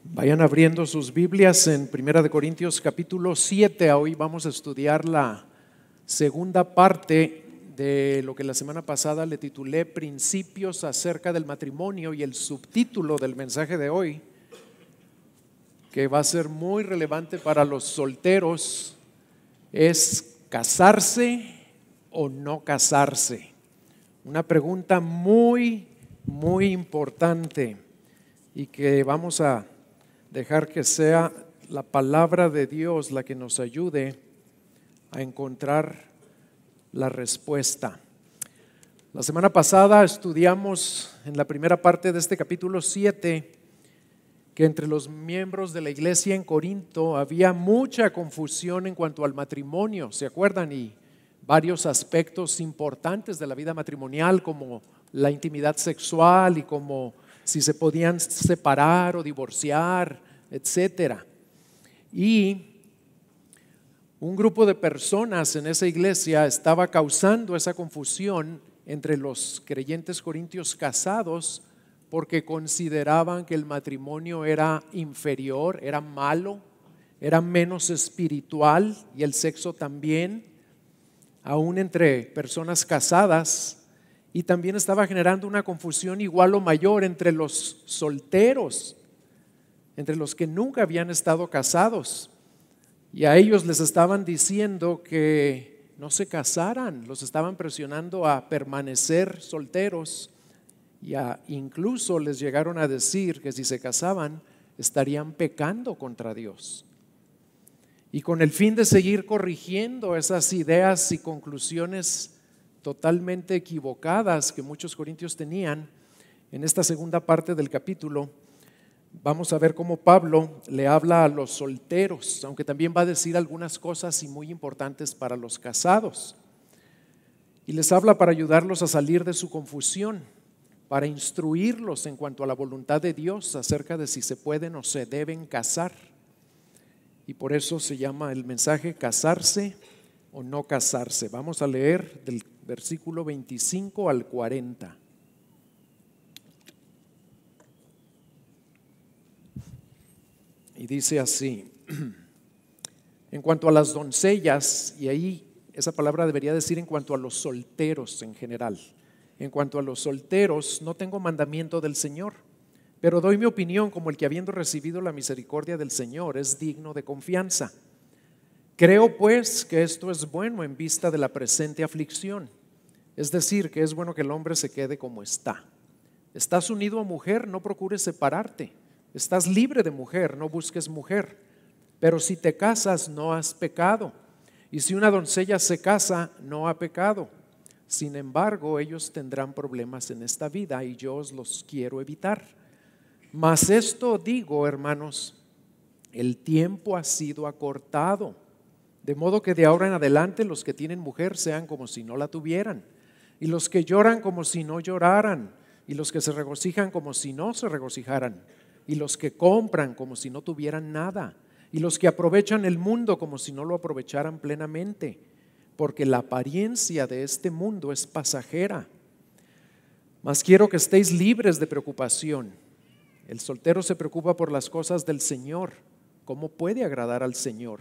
Vayan abriendo sus Biblias en Primera de Corintios capítulo 7. Hoy vamos a estudiar la segunda parte de lo que la semana pasada le titulé Principios acerca del matrimonio, y el subtítulo del mensaje de hoy, que va a ser muy relevante para los solteros, es ¿casarse o no casarse? Una pregunta muy importante, y que vamos a dejar que sea la palabra de Dios la que nos ayude a encontrar la respuesta. La semana pasada estudiamos en la primera parte de este capítulo 7 que entre los miembros de la iglesia en Corinto había mucha confusión en cuanto al matrimonio, ¿se acuerdan? Y varios aspectos importantes de la vida matrimonial, como la intimidad sexual y como si se podían separar o divorciar, etcétera. Y un grupo de personas en esa iglesia estaba causando esa confusión entre los creyentes corintios casados, porque consideraban que el matrimonio era inferior, era malo, era menos espiritual, y el sexo también, aún entre personas casadas. Y también estaba generando una confusión igual o mayor entre los solteros, entre los que nunca habían estado casados. Y a ellos les estaban diciendo que no se casaran, los estaban presionando a permanecer solteros, y incluso les llegaron a decir que si se casaban estarían pecando contra Dios. Y con el fin de seguir corrigiendo esas ideas y conclusiones totalmente equivocadas que muchos corintios tenían, en esta segunda parte del capítulo vamos a ver cómo Pablo le habla a los solteros, aunque también va a decir algunas cosas y muy importantes para los casados. Y les habla para ayudarlos a salir de su confusión, para instruirlos en cuanto a la voluntad de Dios acerca de si se pueden o se deben casar. Y por eso se llama el mensaje ¿casarse o no casarse? Vamos a leer del versículo 25 al 40. Y dice así: en cuanto a las doncellas, y ahí esa palabra debería decir en cuanto a los solteros en general. En cuanto a los solteros, no tengo mandamiento del Señor, pero doy mi opinión como el que, habiendo recibido la misericordia del Señor, es digno de confianza. Creo pues que esto es bueno en vista de la presente aflicción, es decir, que es bueno que el hombre se quede como está. Estás unido a mujer, no procures separarte. Estás libre de mujer, no busques mujer. Pero si te casas, no has pecado. Y si una doncella se casa, no ha pecado. Sin embargo, ellos tendrán problemas en esta vida, y yo os los quiero evitar. Mas esto digo, hermanos, el tiempo ha sido acortado, de modo que de ahora en adelante los que tienen mujer sean como si no la tuvieran, y los que lloran como si no lloraran, y los que se regocijan como si no se regocijaran, y los que compran como si no tuvieran nada, y los que aprovechan el mundo como si no lo aprovecharan plenamente, porque la apariencia de este mundo es pasajera. Mas quiero que estéis libres de preocupación. El soltero se preocupa por las cosas del Señor, cómo puede agradar al Señor.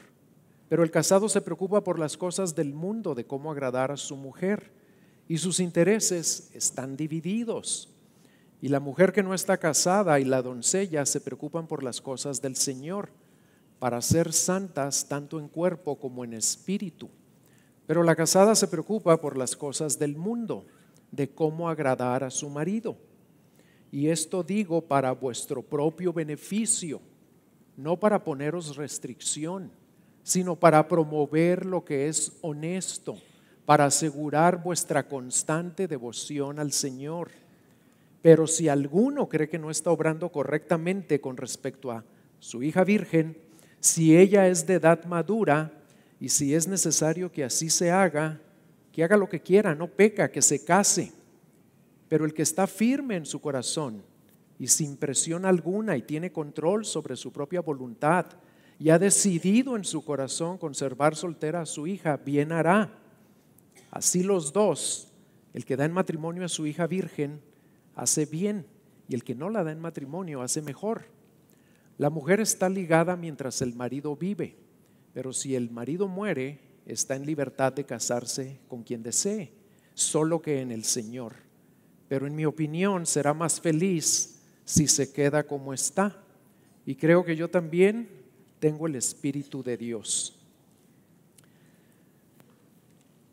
Pero el casado se preocupa por las cosas del mundo, de cómo agradar a su mujer, y sus intereses están divididos. Y la mujer que no está casada y la doncella se preocupan por las cosas del Señor, para ser santas tanto en cuerpo como en espíritu. Pero la casada se preocupa por las cosas del mundo, de cómo agradar a su marido. Y esto digo para vuestro propio beneficio, no para poneros restricción, sino para promover lo que es honesto, para asegurar vuestra constante devoción al Señor. Pero si alguno cree que no está obrando correctamente con respecto a su hija virgen, si ella es de edad madura, y si es necesario que así se haga, que haga lo que quiera, no peca, que se case. Pero el que está firme en su corazón y sin presión alguna, y tiene control sobre su propia voluntad, y ha decidido en su corazón conservar soltera a su hija, bien hará. Así los dos, el que da en matrimonio a su hija virgen, hace bien, y el que no la da en matrimonio hace mejor. La mujer está ligada mientras el marido vive, pero si el marido muere, está en libertad de casarse con quien desee, solo que en el Señor. Pero en mi opinión será más feliz si se queda como está. Y creo que yo también tengo el Espíritu de Dios.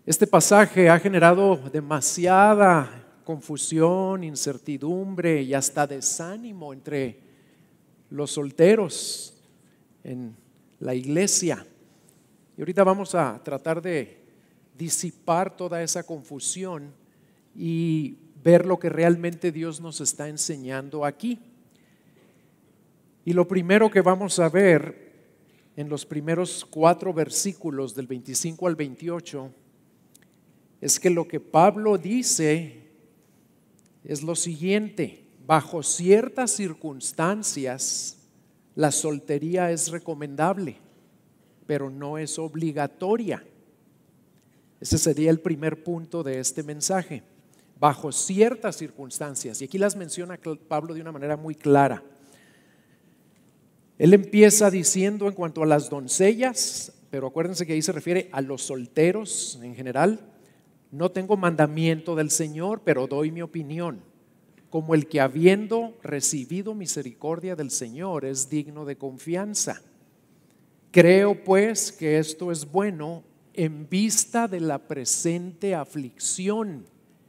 Este pasaje ha generado demasiada confusión, incertidumbre y hasta desánimo entre los solteros en la iglesia. Y ahorita vamos a tratar de disipar toda esa confusión y ver lo que realmente Dios nos está enseñando aquí. Y lo primero que vamos a ver en los primeros 4 versículos del 25 al 28 es que lo que Pablo dice es lo siguiente: bajo ciertas circunstancias la soltería es recomendable, pero no es obligatoria. Ese sería el primer punto de este mensaje. Bajo ciertas circunstancias, y aquí las menciona Pablo de una manera muy clara. Él empieza diciendo en cuanto a las doncellas, pero acuérdense que ahí se refiere a los solteros en general. No tengo mandamiento del Señor, pero doy mi opinión, como el que habiendo recibido misericordia del Señor es digno de confianza. Creo pues que esto es bueno en vista de la presente aflicción.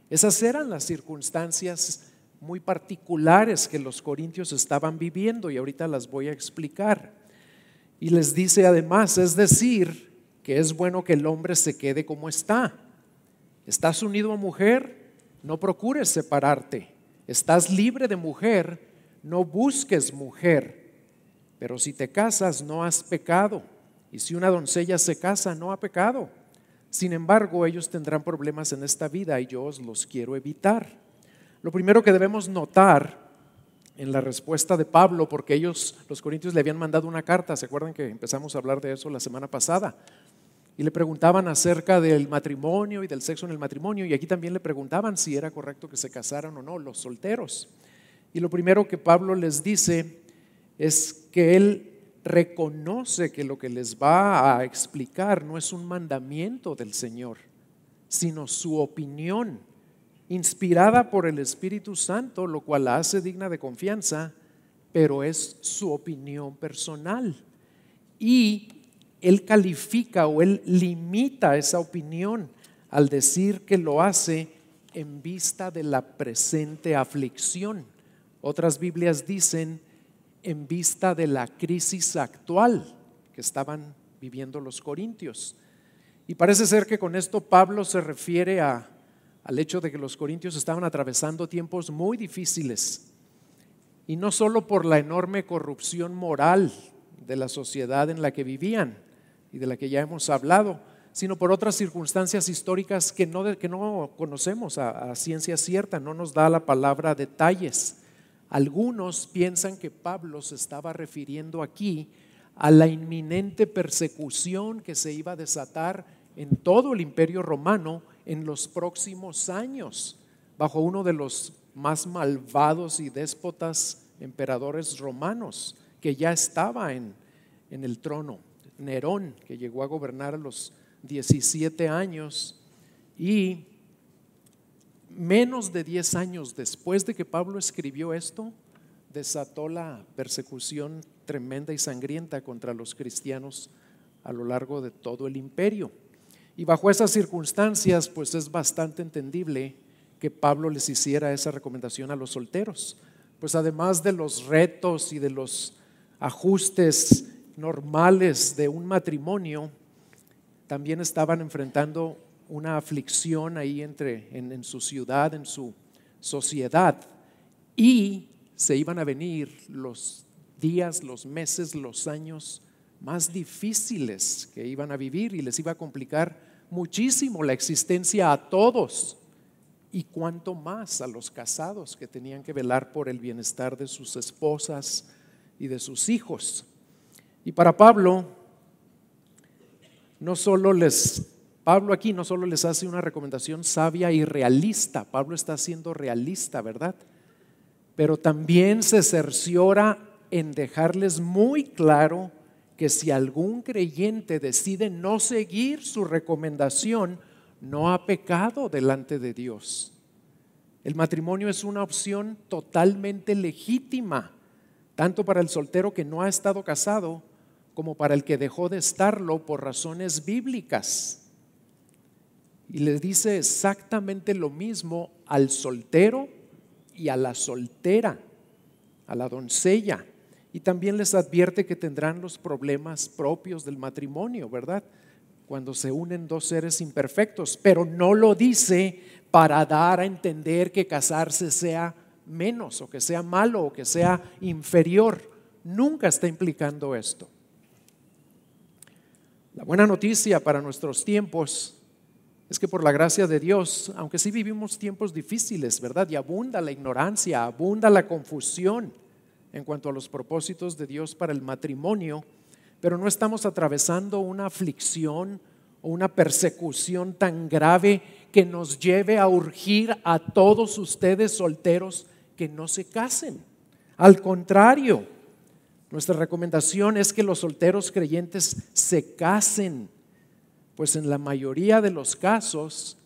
Esas eran las circunstancias muy particulares que los corintios estaban viviendo y ahorita las voy a explicar. Y les dice además, es decir, que es bueno que el hombre se quede como está. ¿Estás unido a mujer? No procures separarte. ¿Estás libre de mujer? No busques mujer. Pero si te casas, no has pecado. Y si una doncella se casa, no ha pecado. Sin embargo, ellos tendrán problemas en esta vida y yo os los quiero evitar. Lo primero que debemos notar en la respuesta de Pablo, porque ellos, los corintios, le habían mandado una carta. ¿Se acuerdan que empezamos a hablar de eso la semana pasada? Y le preguntaban acerca del matrimonio y del sexo en el matrimonio, y aquí también le preguntaban si era correcto que se casaran o no los solteros. Y lo primero que Pablo les dice es que él reconoce que lo que les va a explicar no es un mandamiento del Señor, sino su opinión, inspirada por el Espíritu Santo, lo cual la hace digna de confianza, pero es su opinión personal. Y él califica o él limita esa opinión al decir que lo hace en vista de la presente aflicción. Otras Biblias dicen en vista de la crisis actual que estaban viviendo los corintios. Y parece ser que con esto Pablo se refiere al hecho de que los corintios estaban atravesando tiempos muy difíciles, y no solo por la enorme corrupción moral de la sociedad en la que vivían y de la que ya hemos hablado, sino por otras circunstancias históricas que no conocemos a ciencia cierta, no nos da la palabra detalles. Algunos piensan que Pablo se estaba refiriendo aquí a la inminente persecución que se iba a desatar en todo el Imperio Romano en los próximos años, bajo uno de los más malvados y déspotas emperadores romanos que ya estaba en el trono, Nerón, que llegó a gobernar a los 17 años, y menos de 10 años después de que Pablo escribió esto, desató la persecución tremenda y sangrienta contra los cristianos a lo largo de todo el imperio. Y bajo esas circunstancias, pues es bastante entendible que Pablo les hiciera esa recomendación a los solteros, pues además de los retos y de los ajustes normales de un matrimonio, también estaban enfrentando una aflicción ahí en su ciudad, en su sociedad, y se iban a venir los días, los meses, los años más difíciles que iban a vivir, y les iba a complicar muchísimo la existencia a todos, y cuanto más a los casados que tenían que velar por el bienestar de sus esposas y de sus hijos. Y para Pablo aquí no solo les hace una recomendación sabia y realista. Pablo está siendo realista, ¿verdad? Pero también se cerciora en dejarles muy claro que si algún creyente decide no seguir su recomendación, no ha pecado delante de Dios. El matrimonio es una opción totalmente legítima, tanto para el soltero que no ha estado casado, como para el que dejó de estarlo por razones bíblicas. Y le dice exactamente lo mismo al soltero y a la soltera, a la doncella. Y también les advierte que tendrán los problemas propios del matrimonio, ¿verdad? Cuando se unen dos seres imperfectos, pero no lo dice para dar a entender que casarse sea menos o que sea malo o que sea inferior. Nunca está implicando esto. La buena noticia para nuestros tiempos es que por la gracia de Dios, aunque sí vivimos tiempos difíciles, ¿verdad? Y abunda la ignorancia, abunda la confusión en cuanto a los propósitos de Dios para el matrimonio, pero no estamos atravesando una aflicción o una persecución tan grave que nos lleve a urgir a todos ustedes solteros que no se casen. Al contrario, nuestra recomendación es que los solteros creyentes se casen, pues en la mayoría de los casos,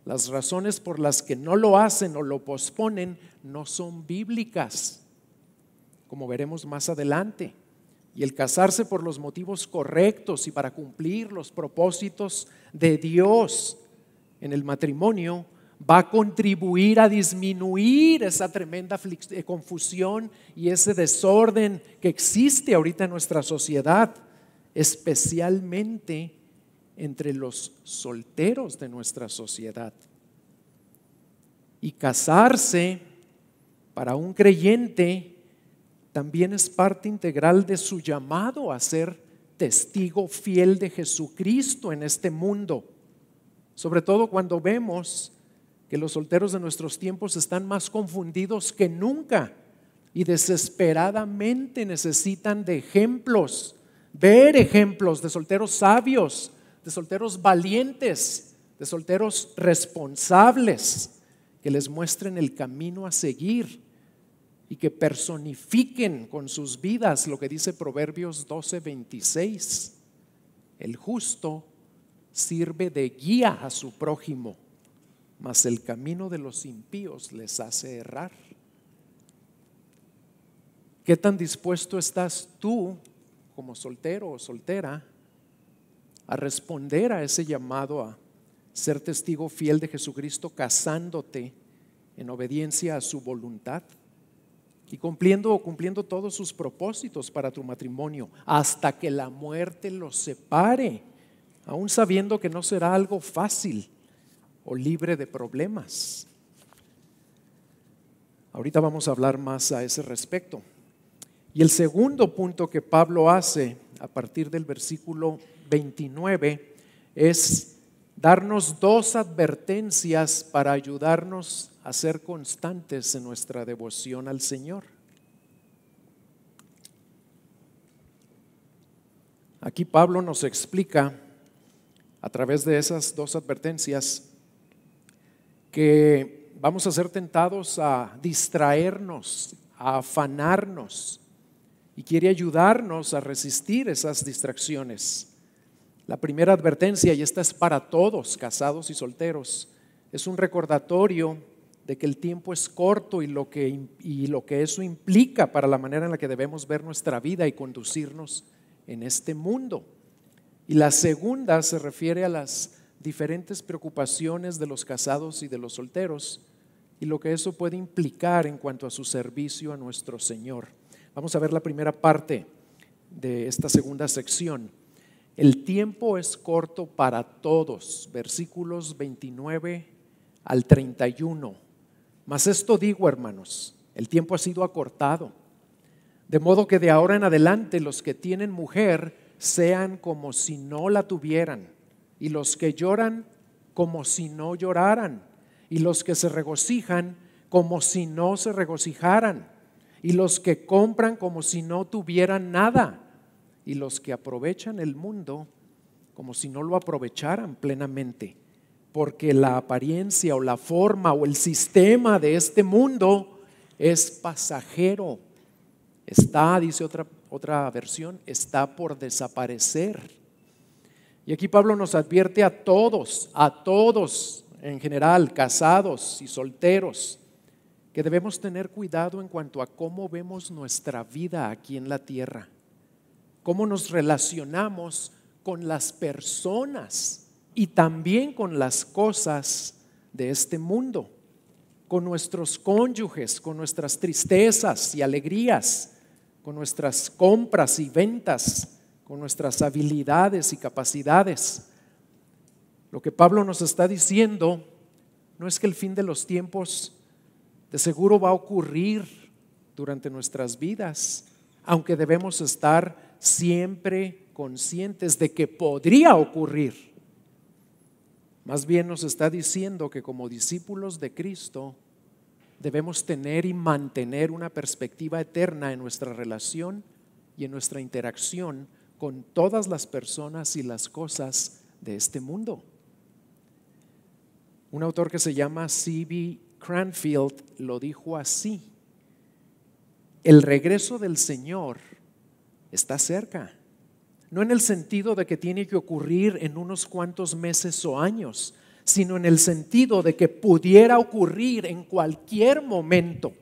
las razones por las que no lo hacen o lo posponen no son bíblicas, como veremos más adelante. Y el casarse por los motivos correctos y para cumplir los propósitos de Dios en el matrimonio va a contribuir a disminuir esa tremenda confusión y ese desorden que existe ahorita en nuestra sociedad, especialmente entre los solteros de nuestra sociedad. Y casarse para un creyente también es parte integral de su llamado a ser testigo fiel de Jesucristo en este mundo. Sobre todo cuando vemos que los solteros de nuestros tiempos están más confundidos que nunca y desesperadamente necesitan de ejemplos, ver ejemplos de solteros sabios, de solteros valientes, de solteros responsables, que les muestren el camino a seguir y que personifiquen con sus vidas lo que dice Proverbios 12:26. El justo sirve de guía a su prójimo, mas el camino de los impíos les hace errar. ¿Qué tan dispuesto estás tú, como soltero o soltera, a responder a ese llamado a ser testigo fiel de Jesucristo, casándote en obediencia a su voluntad y cumpliendo todos sus propósitos para tu matrimonio hasta que la muerte los separe, aún sabiendo que no será algo fácil o libre de problemas? Ahorita vamos a hablar más a ese respecto. Y el segundo punto que Pablo hace a partir del versículo 29 es darnos dos advertencias para ayudarnos a ser constantes en nuestra devoción al Señor. Aquí Pablo nos explica a través de esas dos advertencias que vamos a ser tentados a distraernos, a afanarnos, y quiere ayudarnos a resistir esas distracciones. La primera advertencia, y esta es para todos, casados y solteros, es un recordatorio de que el tiempo es corto y lo que eso implica para la manera en la que debemos ver nuestra vida y conducirnos en este mundo. Y la segunda se refiere a las diferentes preocupaciones de los casados y de los solteros y lo que eso puede implicar en cuanto a su servicio a nuestro Señor. Vamos a ver la primera parte de esta segunda sección. El tiempo es corto para todos, versículos 29 al 31. Mas esto digo, hermanos, el tiempo ha sido acortado, de modo que de ahora en adelante los que tienen mujer sean como si no la tuvieran, y los que lloran como si no lloraran, y los que se regocijan como si no se regocijaran, y los que compran como si no tuvieran nada, y los que aprovechan el mundo como si no lo aprovecharan plenamente, porque la apariencia o la forma o el sistema de este mundo es pasajero, Está, dice otra versión, está por desaparecer. Y aquí Pablo nos advierte a todos en general, casados y solteros, que debemos tener cuidado en cuanto a cómo vemos nuestra vida aquí en la tierra, cómo nos relacionamos con las personas y también con las cosas de este mundo, con nuestros cónyuges, con nuestras tristezas y alegrías, con nuestras compras y ventas, con nuestras habilidades y capacidades. Lo que Pablo nos está diciendo no es que el fin de los tiempos de seguro va a ocurrir durante nuestras vidas, aunque debemos estar siempre conscientes de que podría ocurrir. Más bien nos está diciendo que como discípulos de Cristo debemos tener y mantener una perspectiva eterna en nuestra relación y en nuestra interacción con todas las personas y las cosas de este mundo. Un autor que se llama C.B. Cranfield lo dijo así: el regreso del Señor está cerca. No en el sentido de que tiene que ocurrir en unos cuantos meses o años, sino en el sentido de que pudiera ocurrir en cualquier momento,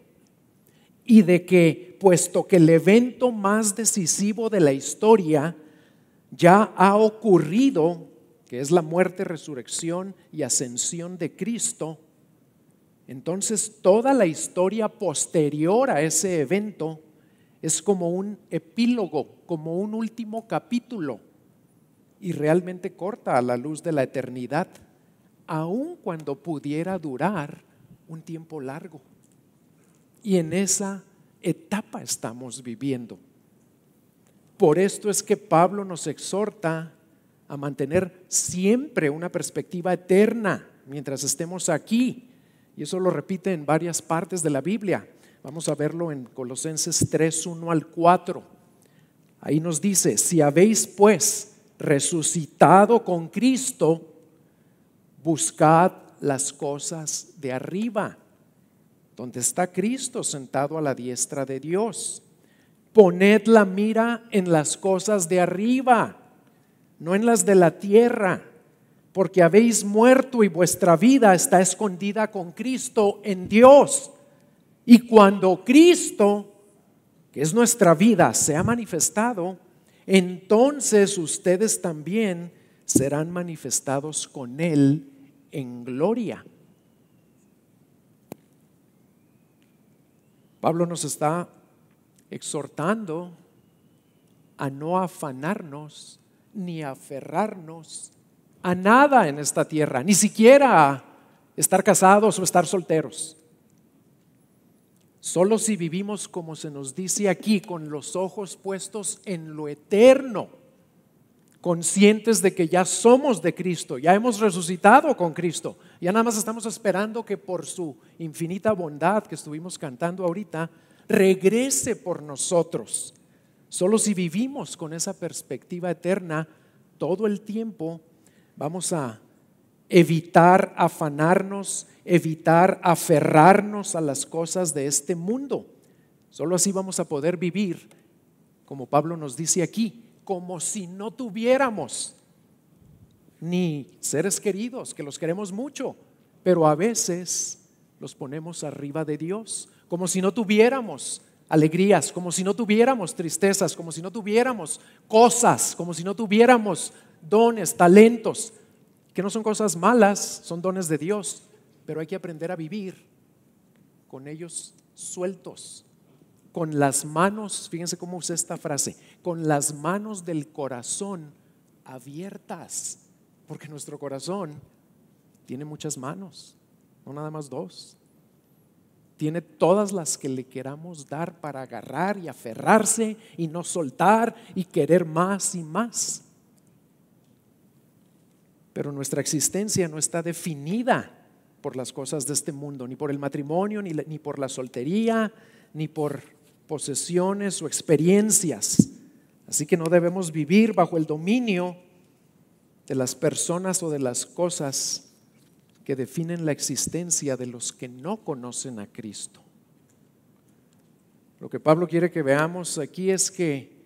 y de que, puesto que el evento más decisivo de la historia ya ha ocurrido, que es la muerte, resurrección y ascensión de Cristo, entonces toda la historia posterior a ese evento es como un epílogo, como un último capítulo, y realmente corta a la luz de la eternidad, aun cuando pudiera durar un tiempo largo. Y en esa etapa estamos viviendo. Por esto es que Pablo nos exhorta a mantener siempre una perspectiva eterna mientras estemos aquí. Y eso lo repite en varias partes de la Biblia. Vamos a verlo en Colosenses 3, 1 al 4. Ahí nos dice: si habéis pues resucitado con Cristo, buscad las cosas de arriba, donde está Cristo sentado a la diestra de Dios. Poned la mira en las cosas de arriba, no en las de la tierra, porque habéis muerto y vuestra vida está escondida con Cristo en Dios. Y cuando Cristo, que es nuestra vida, se ha manifestado, entonces ustedes también serán manifestados con Él en gloria. Pablo nos está exhortando a no afanarnos ni aferrarnos a nada en esta tierra, ni siquiera a estar casados o estar solteros. Solo si vivimos como se nos dice aquí, con los ojos puestos en lo eterno, conscientes de que ya somos de Cristo, ya hemos resucitado con Cristo, ya nada más estamos esperando que por su infinita bondad que estuvimos cantando ahorita, regrese por nosotros. Solo si vivimos con esa perspectiva eterna todo el tiempo, vamos a evitar afanarnos, evitar aferrarnos a las cosas de este mundo. Solo así vamos a poder vivir, como Pablo nos dice aquí, como si no tuviéramos ni seres queridos, que los queremos mucho, pero a veces los ponemos arriba de Dios, como si no tuviéramos alegrías, como si no tuviéramos tristezas, como si no tuviéramos cosas, como si no tuviéramos dones, talentos, que no son cosas malas, son dones de Dios, pero hay que aprender a vivir con ellos sueltos, con las manos, fíjense cómo usé esta frase, con las manos del corazón abiertas, porque nuestro corazón tiene muchas manos, no nada más dos. Tiene todas las que le queramos dar para agarrar y aferrarse y no soltar y querer más y más. Pero nuestra existencia no está definida por las cosas de este mundo, ni por el matrimonio, ni por la soltería, ni por posesiones o experiencias. Así que no debemos vivir bajo el dominio de las personas o de las cosas que definen la existencia de los que no conocen a Cristo. Lo que Pablo quiere que veamos aquí es que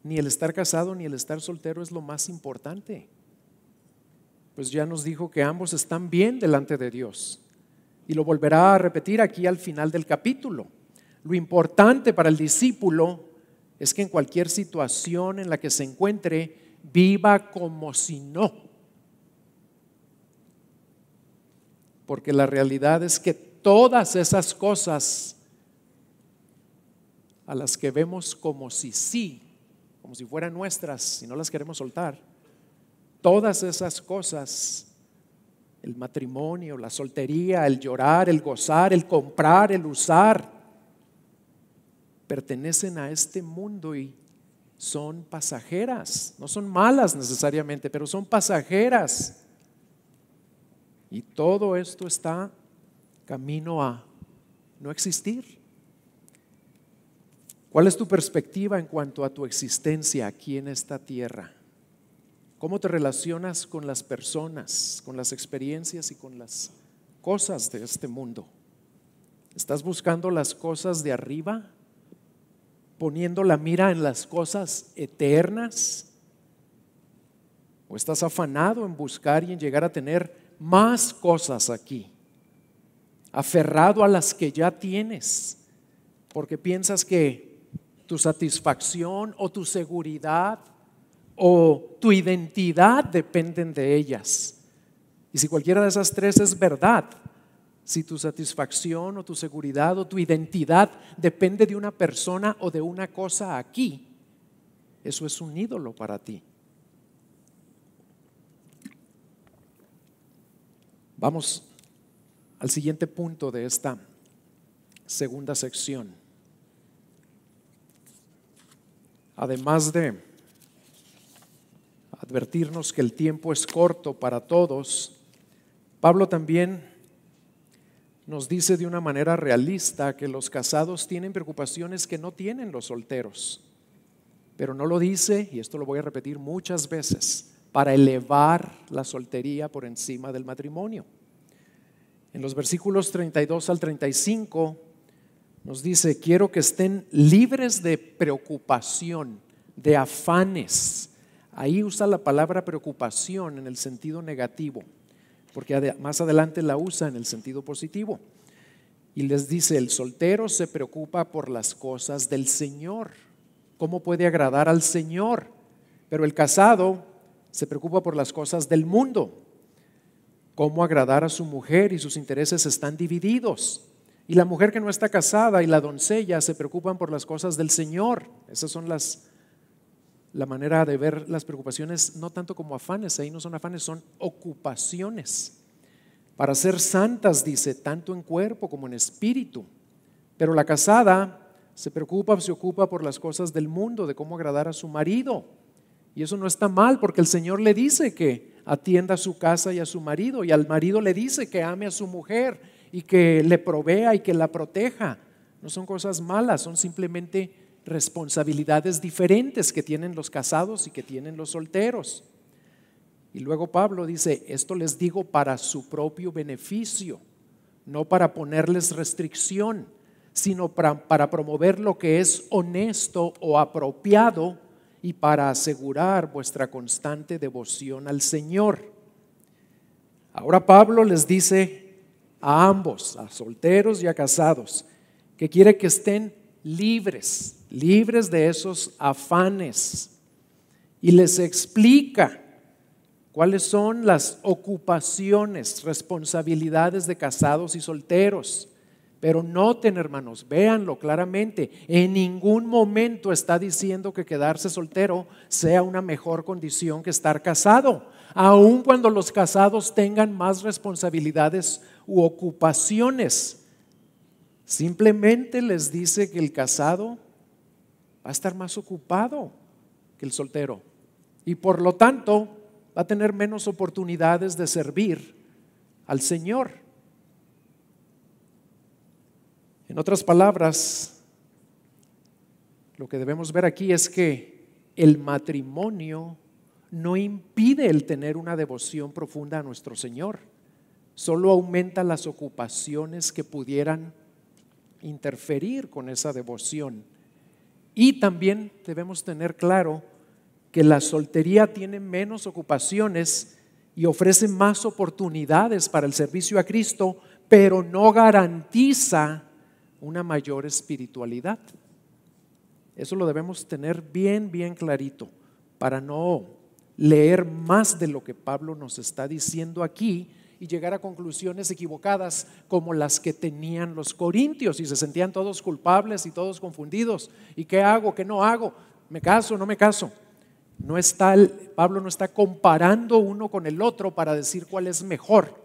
ni el estar casado ni el estar soltero es lo más importante. Pues ya nos dijo que ambos están bien delante de Dios. Y lo volverá a repetir aquí al final del capítulo. Lo importante para el discípulo es que en cualquier situación en la que se encuentre, viva como si no. Porque la realidad es que todas esas cosas a las que vemos como si sí, como si fueran nuestras y no las queremos soltar, todas esas cosas, el matrimonio, la soltería, el llorar, el gozar, el comprar, el usar, pertenecen a este mundo y son pasajeras. No son malas necesariamente, pero son pasajeras. Y todo esto está camino a no existir. ¿Cuál es tu perspectiva en cuanto a tu existencia aquí en esta tierra? ¿Cómo te relacionas con las personas, con las experiencias y con las cosas de este mundo? ¿Estás buscando las cosas de arriba? ¿Poniendo la mira en las cosas eternas? ¿O estás afanado en buscar y en llegar a tener más cosas aquí? Aferrado a las que ya tienes, porque piensas que tu satisfacción o tu seguridad o tu identidad dependen de ellas. Y si cualquiera de esas tres es verdad, si tu satisfacción o tu seguridad o tu identidad depende de una persona o de una cosa aquí, eso es un ídolo para ti. Vamos al siguiente punto de esta segunda sección. Además de advertirnos que el tiempo es corto para todos, Pablo también nos dice de una manera realista que los casados tienen preocupaciones que no tienen los solteros. Pero no lo dice, y esto lo voy a repetir muchas veces, para elevar la soltería por encima del matrimonio. En los versículos 32 al 35 nos dice: quiero que estén libres de preocupación, de afanes. Ahí usa la palabra preocupación en el sentido negativo, porque más adelante la usa en el sentido positivo. Y les dice: el soltero se preocupa por las cosas del Señor. ¿Cómo puede agradar al Señor? Pero el casado se preocupa por las cosas del mundo. ¿Cómo agradar a su mujer? Y sus intereses están divididos. Y la mujer que no está casada y la doncella se preocupan por las cosas del Señor. Esas son la manera de ver las preocupaciones, no tanto como afanes. Ahí no son afanes, son ocupaciones. Para ser santas, dice, tanto en cuerpo como en espíritu. Pero la casada se ocupa por las cosas del mundo, de cómo agradar a su marido. Y eso no está mal, porque el Señor le dice que atienda a su casa y a su marido, y al marido le dice que ame a su mujer y que le provea y que la proteja. No son cosas malas, son simplemente responsabilidades diferentes que tienen los casados y que tienen los solteros. Y luego Pablo dice: esto les digo para su propio beneficio, no para ponerles restricción, sino para promover lo que es honesto o apropiado y para asegurar vuestra constante devoción al Señor. Ahora Pablo les dice a ambos, a solteros y a casados, que quiere que estén libres de esos afanes, y les explica cuáles son las ocupaciones, responsabilidades de casados y solteros. Pero noten, hermanos, véanlo claramente, en ningún momento está diciendo que quedarse soltero sea una mejor condición que estar casado, aun cuando los casados tengan más responsabilidades u ocupaciones. Simplemente les dice que el casado va a estar más ocupado que el soltero y por lo tanto va a tener menos oportunidades de servir al Señor. En otras palabras, lo que debemos ver aquí es que el matrimonio no impide el tener una devoción profunda a nuestro Señor, solo aumenta las ocupaciones que pudieran interferir con esa devoción. Y también debemos tener claro que la soltería tiene menos ocupaciones y ofrece más oportunidades para el servicio a Cristo, pero no garantiza una mayor espiritualidad. Eso lo debemos tener bien, bien clarito para no leer más de lo que Pablo nos está diciendo aquí y llegar a conclusiones equivocadas como las que tenían los corintios y se sentían todos culpables y todos confundidos. ¿Y qué hago? ¿Qué no hago? ¿Me caso? ¿No me caso? Pablo no está comparando uno con el otro para decir cuál es mejor.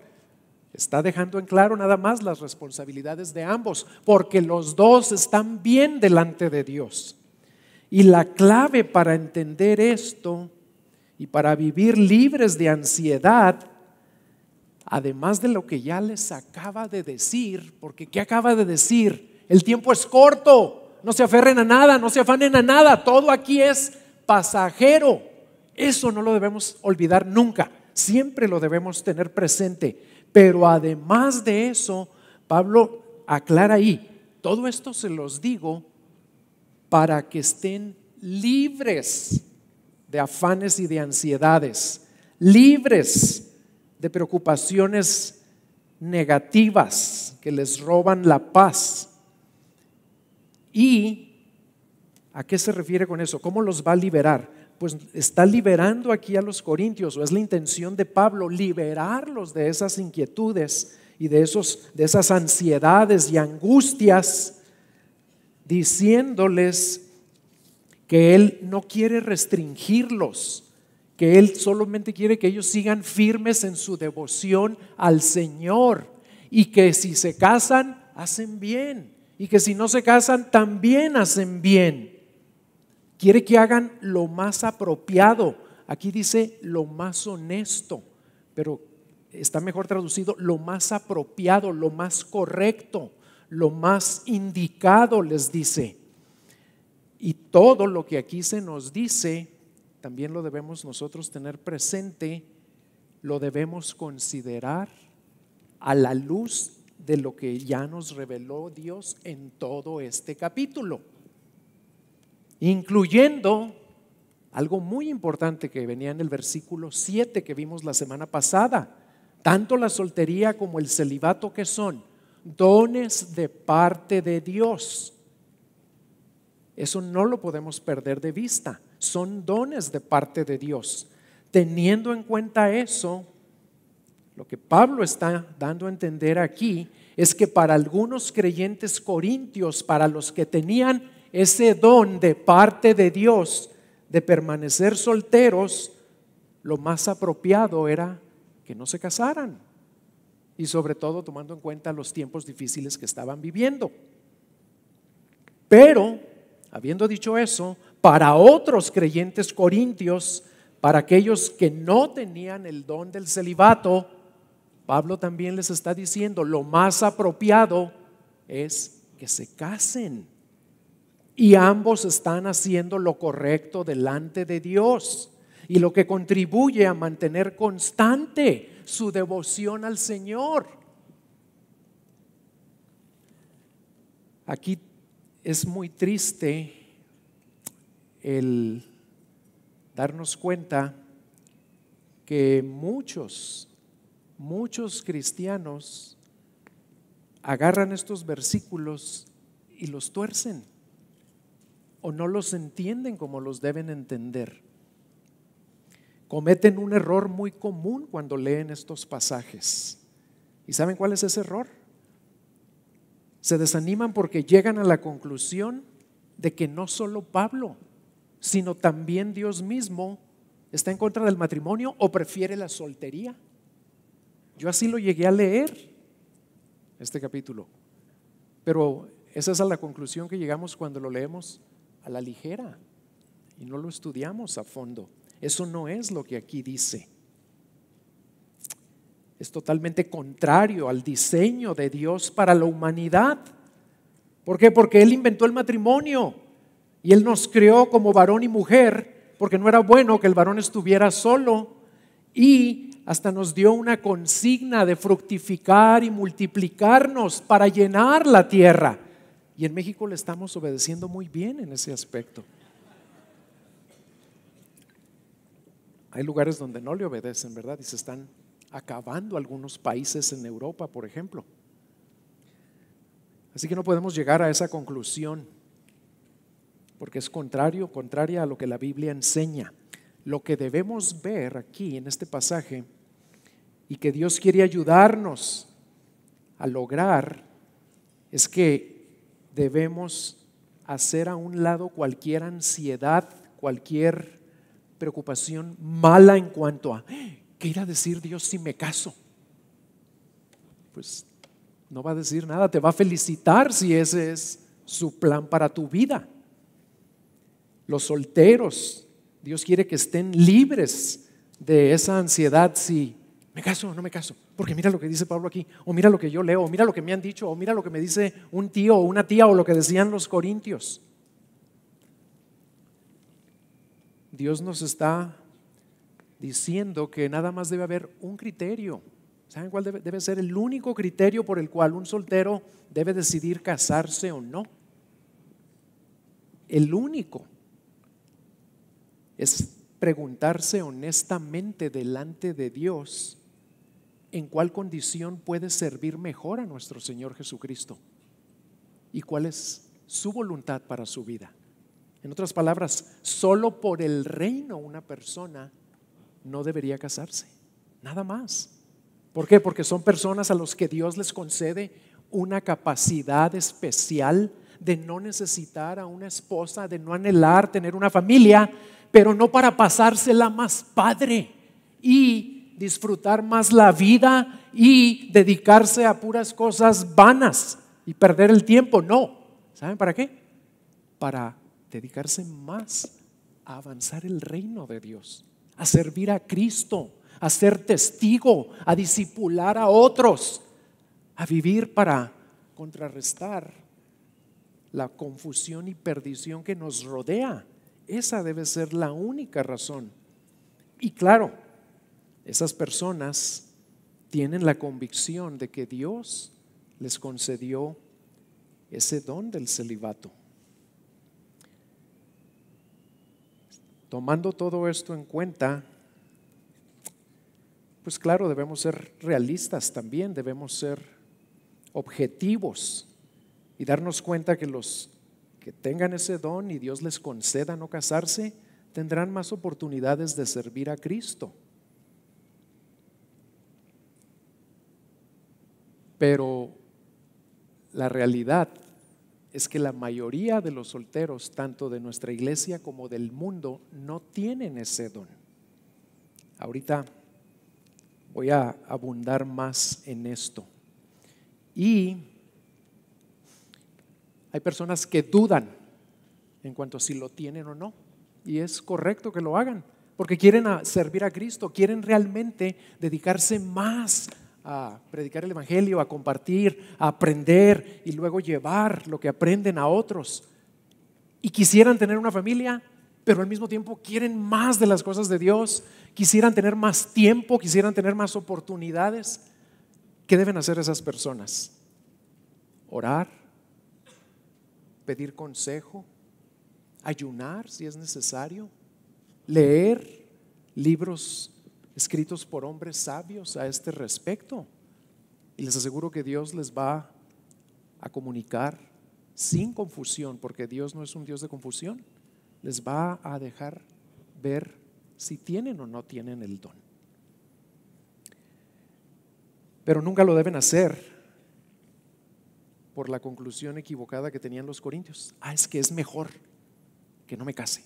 Está dejando en claro nada más las responsabilidades de ambos, porque los dos están bien delante de Dios. Y la clave para entender esto y para vivir libres de ansiedad, además de lo que ya les acaba de decir, porque ¿qué acaba de decir? El tiempo es corto, no se aferren a nada, no se afanen a nada, todo aquí es pasajero. Eso no lo debemos olvidar nunca, siempre lo debemos tener presente. Pero además de eso, Pablo aclara ahí, todo esto se los digo para que estén libres de afanes y de ansiedades, libres de preocupaciones negativas que les roban la paz. ¿Y a qué se refiere con eso? ¿Cómo los va a liberar? Pues está liberando aquí a los corintios, o es la intención de Pablo, liberarlos de esas inquietudes y de esas ansiedades y angustias, diciéndoles que él no quiere restringirlos, que él solamente quiere que ellos sigan firmes en su devoción al Señor y que si se casan, hacen bien, y que si no se casan, también hacen bien. Quiere que hagan lo más apropiado. Aquí dice lo más honesto, pero está mejor traducido lo más apropiado, lo más correcto, lo más indicado, les dice. Y todo lo que aquí se nos dice, también lo debemos nosotros tener presente, lo debemos considerar a la luz de lo que ya nos reveló Dios en todo este capítulo, incluyendo algo muy importante que venía en el versículo 7 que vimos la semana pasada. Tanto la soltería como el celibato, que son dones de parte de Dios. Eso no lo podemos perder de vista. Son dones de parte de Dios. Teniendo en cuenta eso, lo que Pablo está dando a entender aquí es que para algunos creyentes corintios, para los que tenían ese don de parte de Dios de permanecer solteros, lo más apropiado era que no se casaran, y sobre todo tomando en cuenta los tiempos difíciles que estaban viviendo. Pero, habiendo dicho eso, para otros creyentes corintios, para aquellos que no tenían el don del celibato, Pablo también les está diciendo, lo más apropiado es que se casen. Y ambos están haciendo lo correcto delante de Dios, y lo que contribuye a mantener constante su devoción al Señor. Aquí es muy triste el darnos cuenta que muchos cristianos agarran estos versículos y los tuercen o no los entienden como los deben entender. Cometen un error muy común cuando leen estos pasajes. ¿Y saben cuál es ese error? Se desaniman porque llegan a la conclusión de que no solo Pablo, sino también Dios mismo está en contra del matrimonio o prefiere la soltería. Yo así lo llegué a leer, este capítulo, pero esa es a la conclusión que llegamos cuando lo leemos a la ligera y no lo estudiamos a fondo. Eso no es lo que aquí dice. Es totalmente contrario al diseño de Dios para la humanidad. ¿Por qué? Porque Él inventó el matrimonio y Él nos creó como varón y mujer, porque no era bueno que el varón estuviera solo, y hasta nos dio una consigna de fructificar y multiplicarnos para llenar la tierra. Y en México le estamos obedeciendo muy bien en ese aspecto. Hay lugares donde no le obedecen, ¿verdad? Y se están acabando algunos países en Europa, por ejemplo. Así que no podemos llegar a esa conclusión porque es contraria a lo que la Biblia enseña. Lo que debemos ver aquí en este pasaje y que Dios quiere ayudarnos a lograr es que debemos hacer a un lado cualquier ansiedad, cualquier preocupación mala en cuanto a ¿qué irá a decir Dios si me caso? Pues no va a decir nada, te va a felicitar si ese es su plan para tu vida. Los solteros, Dios quiere que estén libres de esa ansiedad si me caso o no me caso, porque mira lo que dice Pablo aquí, o mira lo que yo leo, o mira lo que me han dicho, o mira lo que me dice un tío o una tía, o lo que decían los corintios. Dios nos está diciendo que nada más debe haber un criterio. ¿Saben cuál debe ser el único criterio por el cual un soltero debe decidir casarse o no? El único es preguntarse honestamente delante de Dios en cuál condición puede servir mejor a nuestro Señor Jesucristo y cuál es su voluntad para su vida. En otras palabras, solo por el reino una persona no debería casarse, nada más. ¿Por qué? Porque son personas a los que Dios les concede una capacidad especial de no necesitar a una esposa, de no anhelar tener una familia, pero no para pasársela más padre y disfrutar más la vida y dedicarse a puras cosas vanas y perder el tiempo. No, ¿saben para qué? Para dedicarse más a avanzar el reino de Dios, a servir a Cristo, a ser testigo, a discipular a otros, a vivir para contrarrestar la confusión y perdición que nos rodea. Esa debe ser la única razón. Y claro, esas personas tienen la convicción de que Dios les concedió ese don del celibato. Tomando todo esto en cuenta, pues claro, debemos ser realistas también, debemos ser objetivos y darnos cuenta que los que tengan ese don y Dios les conceda no casarse, tendrán más oportunidades de servir a Cristo. Pero la realidad es que la mayoría de los solteros, tanto de nuestra iglesia como del mundo, no tienen ese don. Ahorita voy a abundar más en esto. Y hay personas que dudan en cuanto a si lo tienen o no. Y es correcto que lo hagan, porque quieren servir a Cristo, quieren realmente dedicarse más a predicar el evangelio, a compartir, a aprender y luego llevar lo que aprenden a otros. Y quisieran tener una familia, pero al mismo tiempo quieren más de las cosas de Dios, quisieran tener más tiempo, quisieran tener más oportunidades. ¿Qué deben hacer esas personas? Orar, pedir consejo, ayunar si es necesario, leer libros escritos por hombres sabios a este respecto. Y les aseguro que Dios les va a comunicar sin confusión, porque Dios no es un Dios de confusión. Les va a dejar ver si tienen o no tienen el don. Pero nunca lo deben hacer por la conclusión equivocada que tenían los corintios. Es que es mejor que no me case.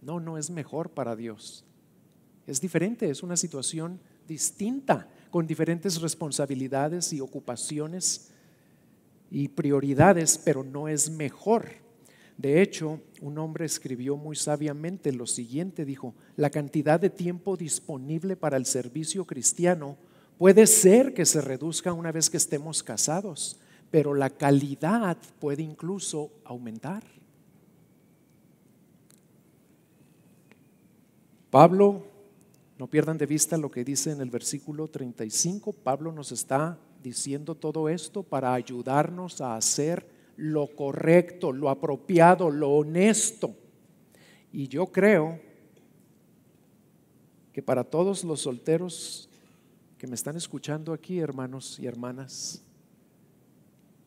No, no es mejor para Dios. Es diferente, es una situación distinta, con diferentes responsabilidades y ocupaciones y prioridades, pero no es mejor. De hecho, un hombre escribió muy sabiamente lo siguiente, dijo: la cantidad de tiempo disponible para el servicio cristiano puede ser que se reduzca una vez que estemos casados, pero la calidad puede incluso aumentar. Pablo, no pierdan de vista lo que dice en el versículo 35, Pablo nos está diciendo todo esto para ayudarnos a hacer lo correcto, lo apropiado, lo honesto. Y yo creo que para todos los solteros que me están escuchando aquí, hermanos y hermanas,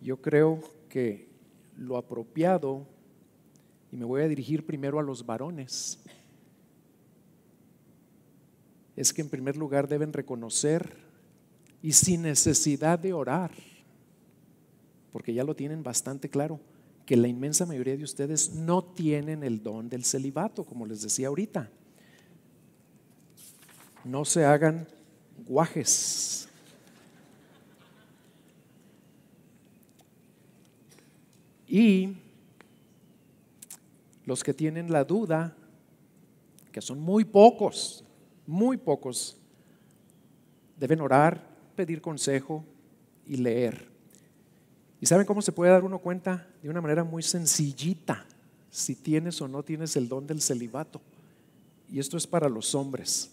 yo creo que lo apropiado, y me voy a dirigir primero a los varones, es que en primer lugar deben reconocer, y sin necesidad de orar, porque ya lo tienen bastante claro, que la inmensa mayoría de ustedes no tienen el don del celibato, como les decía ahorita. No se hagan guajes. Y los que tienen la duda, que son muy pocos, deben orar, pedir consejo y leer. ¿Y saben cómo se puede dar uno cuenta? De una manera muy sencillita, si tienes o no tienes el don del celibato. Y esto es para los hombres.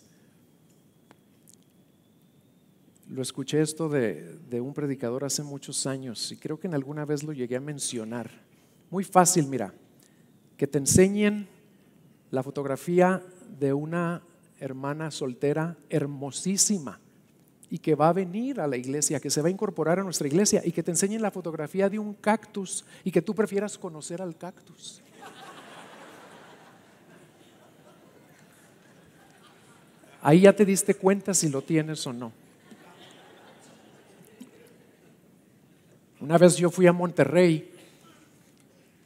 Lo escuché esto de un predicador hace muchos años y creo que en alguna vez lo llegué a mencionar. Muy fácil, mira, que te enseñen la fotografía de una hermana soltera hermosísima y que va a venir a la iglesia, que se va a incorporar a nuestra iglesia, y que te enseñen la fotografía de un cactus y que tú prefieras conocer al cactus. Ahí ya te diste cuenta si lo tienes o no. Una vez yo fui a Monterrey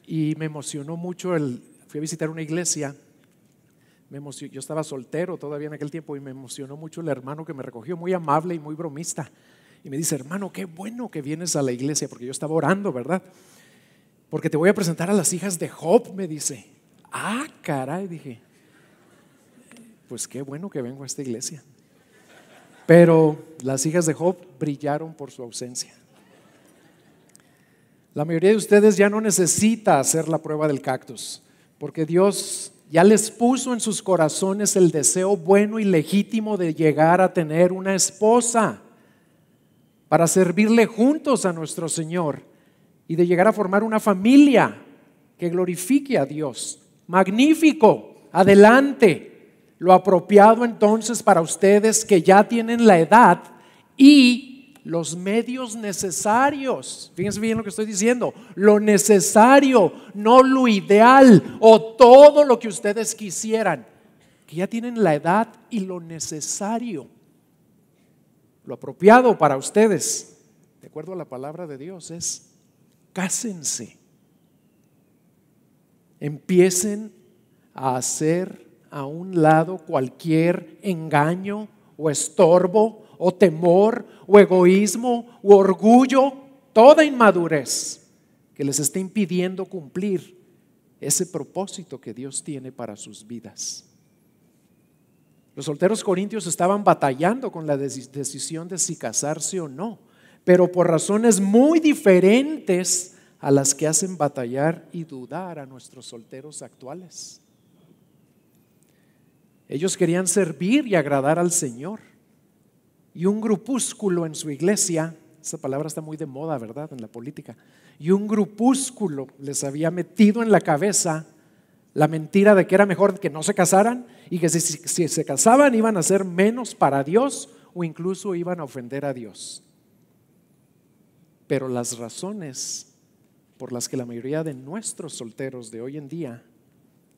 y me emocionó mucho fui a visitar una iglesia. Yo estaba soltero todavía en aquel tiempo y me emocionó mucho el hermano que me recogió, muy amable y muy bromista. Y me dice: hermano, qué bueno que vienes a la iglesia, porque yo estaba orando, ¿verdad? Porque te voy a presentar a las hijas de Job, me dice. Ah, caray, dije, pues qué bueno que vengo a esta iglesia. Pero las hijas de Job brillaron por su ausencia. La mayoría de ustedes ya no necesita hacer la prueba del cactus, porque Dios ya les puso en sus corazones el deseo bueno y legítimo de llegar a tener una esposa para servirle juntos a nuestro Señor y de llegar a formar una familia que glorifique a Dios. Magnífico, adelante. Lo apropiado entonces para ustedes que ya tienen la edad y los medios necesarios. Fíjense bien lo que estoy diciendo. Lo necesario, no lo ideal o todo lo que ustedes quisieran. Que ya tienen la edad y lo necesario. Lo apropiado para ustedes, de acuerdo a la palabra de Dios, es cásense. Empiecen a hacer a un lado cualquier engaño o estorbo o temor o egoísmo o orgullo, toda inmadurez que les esté impidiendo cumplir ese propósito que Dios tiene para sus vidas. Los solteros corintios estaban batallando con la decisión de si casarse o no, pero por razones muy diferentes a las que hacen batallar y dudar a nuestros solteros actuales. Ellos querían servir y agradar al Señor. Y un grupúsculo en su iglesia, esa palabra está muy de moda, ¿verdad?, en la política. Y un grupúsculo les había metido en la cabeza la mentira de que era mejor que no se casaran y que si se casaban iban a ser menos para Dios o incluso iban a ofender a Dios. Pero las razones por las que la mayoría de nuestros solteros de hoy en día,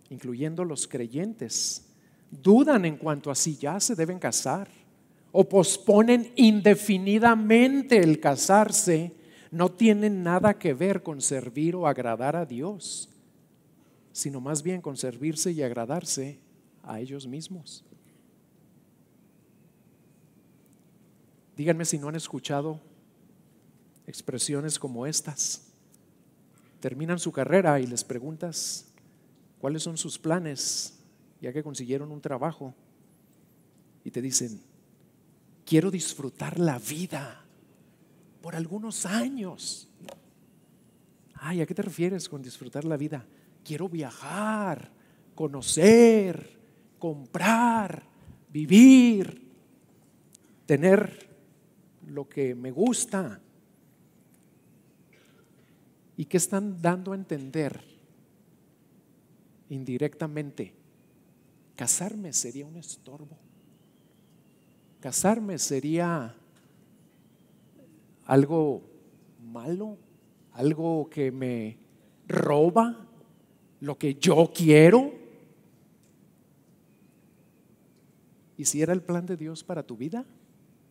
incluyendo los creyentes, dudan en cuanto a si ya se deben casar o posponen indefinidamente el casarse, no tienen nada que ver con servir o agradar a Dios, sino más bien con servirse y agradarse a ellos mismos. Díganme si no han escuchado expresiones como estas. Terminan su carrera y les preguntas cuáles son sus planes ya que consiguieron un trabajo y te dicen: quiero disfrutar la vida por algunos años. Ay, ¿a qué te refieres con disfrutar la vida? Quiero viajar, conocer, comprar, vivir, tener lo que me gusta. ¿Y qué están dando a entender indirectamente? Casarme sería un estorbo. Casarme sería algo malo, algo que me roba lo que yo quiero. ¿Y si era el plan de Dios para tu vida?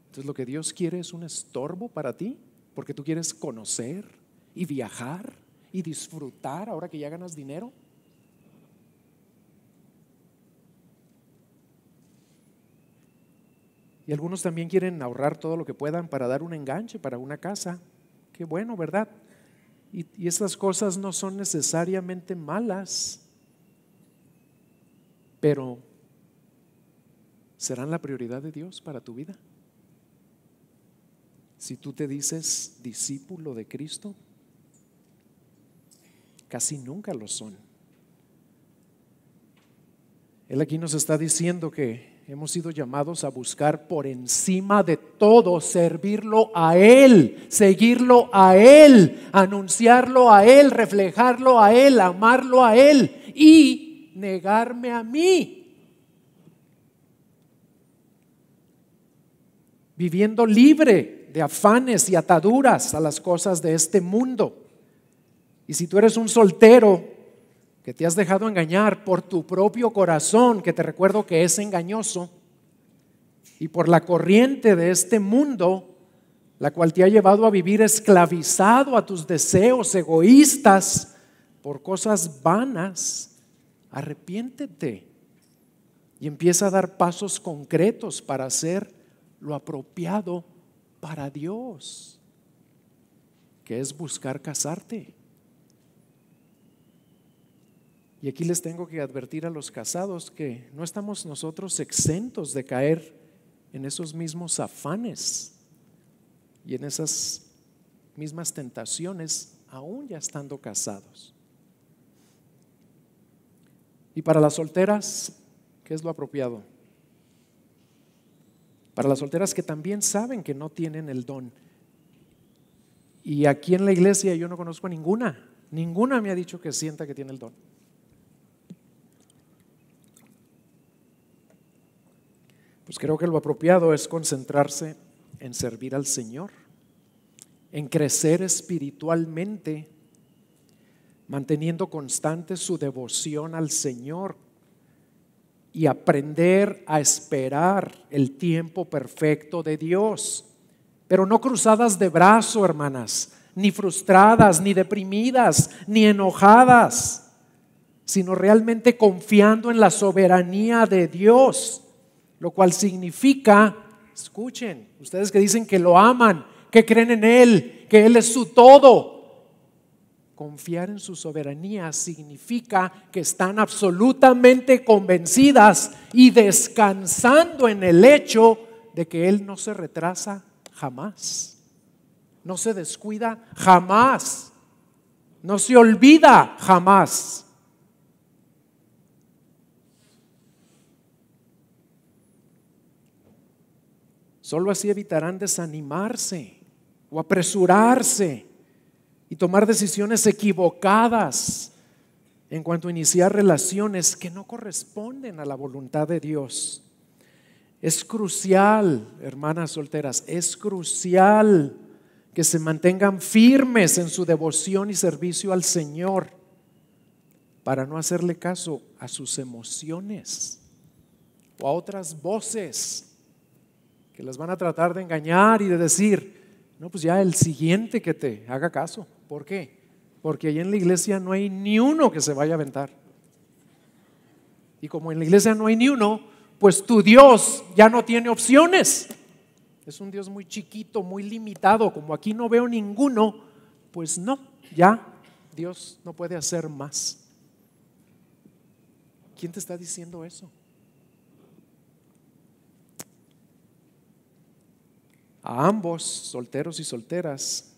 Entonces lo que Dios quiere es un estorbo para ti, porque tú quieres conocer y viajar y disfrutar ahora que ya ganas dinero. Y algunos también quieren ahorrar todo lo que puedan para dar un enganche para una casa. Qué bueno, ¿verdad? Y esas cosas no son necesariamente malas, pero ¿serán la prioridad de Dios para tu vida? Si tú te dices discípulo de Cristo, casi nunca lo son. Él aquí nos está diciendo que hemos sido llamados a buscar por encima de todo, servirlo a Él, seguirlo a Él, anunciarlo a Él, reflejarlo a Él, amarlo a Él y negarme a mí. Viviendo libre de afanes y ataduras a las cosas de este mundo. Y si tú eres un soltero que te has dejado engañar por tu propio corazón, que te recuerdo que es engañoso, y por la corriente de este mundo, la cual te ha llevado a vivir esclavizado a tus deseos egoístas por cosas vanas, arrepiéntete y empieza a dar pasos concretos para hacer lo apropiado para Dios, que es buscar casarte. Y aquí les tengo que advertir a los casados que no estamos nosotros exentos de caer en esos mismos afanes y en esas mismas tentaciones, aún ya estando casados. Y para las solteras, ¿qué es lo apropiado? Para las solteras que también saben que no tienen el don. Y aquí en la iglesia yo no conozco a ninguna me ha dicho que sienta que tiene el don. Pues creo que lo apropiado es concentrarse en servir al Señor, en crecer espiritualmente, manteniendo constante su devoción al Señor y aprender a esperar el tiempo perfecto de Dios, pero no cruzadas de brazo, hermanas, ni frustradas, ni deprimidas, ni enojadas, sino realmente confiando en la soberanía de Dios. Lo cual significa, escuchen, ustedes que dicen que lo aman, que creen en Él, que Él es su todo. Confiar en su soberanía significa que están absolutamente convencidas y descansando en el hecho de que Él no se retrasa jamás, no se descuida jamás, no se olvida jamás. Solo así evitarán desanimarse o apresurarse y tomar decisiones equivocadas en cuanto a iniciar relaciones que no corresponden a la voluntad de Dios. Es crucial, hermanas solteras, es crucial que se mantengan firmes en su devoción y servicio al Señor para no hacerle caso a sus emociones o a otras voces que las van a tratar de engañar y de decir, no, pues ya el siguiente que te haga caso. ¿Por qué? Porque ahí en la iglesia no hay ni uno que se vaya a aventar. Y como en la iglesia no hay ni uno, pues tu Dios ya no tiene opciones. Es un Dios muy chiquito, muy limitado. Como aquí no veo ninguno, pues no, ya Dios no puede hacer más. ¿Quién te está diciendo eso? A ambos, solteros y solteras,